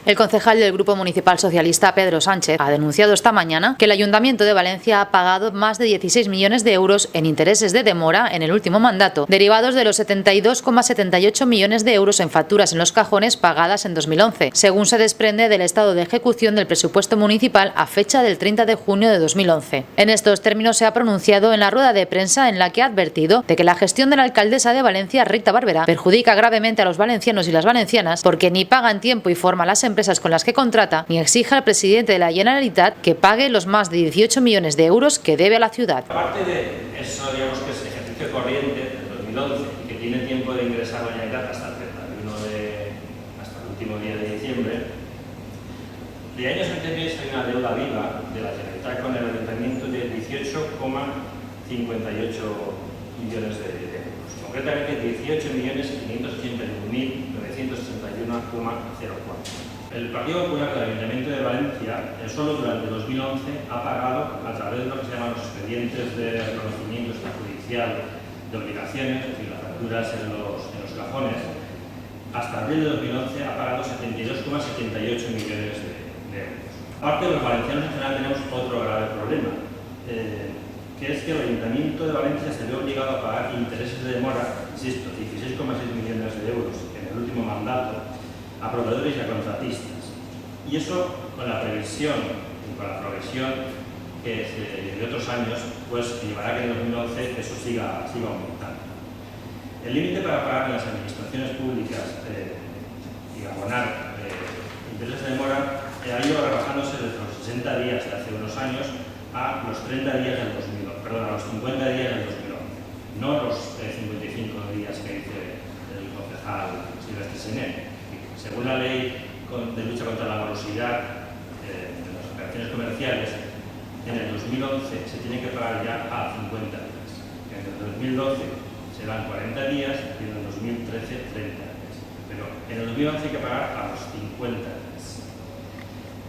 El concejal del Grupo Municipal Socialista, Pedro Sánchez, ha denunciado esta mañana que el Ayuntamiento de Valencia ha pagado más de 16 millones de euros en intereses de demora en el último mandato, derivados de los 72,78 millones de euros en facturas en los cajones pagadas en 2011, según se desprende del estado de ejecución del presupuesto municipal a fecha del 30 de junio de 2011. En estos términos se ha pronunciado en la rueda de prensa en la que ha advertido de que la gestión de la alcaldesa de Valencia, Rita Barberá, perjudica gravemente a los valencianos y las valencianas porque ni paga en tiempo y forma a las empresas con las que contrata, ni exige al presidente de la Generalitat que pague los más de 18 millones de euros que debe a la ciudad. Aparte de eso, digamos que es ejercicio corriente del 2011 y que tiene tiempo de ingresar la Generalitat hasta el 31 hasta el último día de diciembre, de años anteriores hay una deuda viva de la Generalitat con el Ayuntamiento de 18,58 millones de euros, concretamente 18.581.961,04. El Partido Popular del Ayuntamiento de Valencia, solo durante 2011, ha pagado, a través de lo que se llaman los expedientes de reconocimiento extrajudicial de obligaciones, es decir, las facturas en los cajones, hasta abril de 2011 ha pagado 72,78 millones de euros. Aparte, los valencianos en general tenemos otro grave problema, que es que el Ayuntamiento de Valencia se ve obligado a pagar intereses de demora, insisto, 16,6 millones de euros en el último mandato, a proveedores y a contratistas. Y eso, con la previsión y con la progresión de otros años, pues llevará a que en 2011 eso siga aumentando. El límite para pagar en las administraciones públicas y abonar intereses de demora ha ido rebajándose desde los 60 días de hace unos años a los 30 días del 2011, perdón, a los 50 días del 2011, no los 55 días que dice el concejal Silvestre Sené. Según la ley de lucha contra la morosidad de las operaciones comerciales, en el 2011 se tiene que pagar ya a 50 días. En el 2012 serán 40 días y en el 2013 30 días. Pero en el 2011 hay que pagar a los 50 días.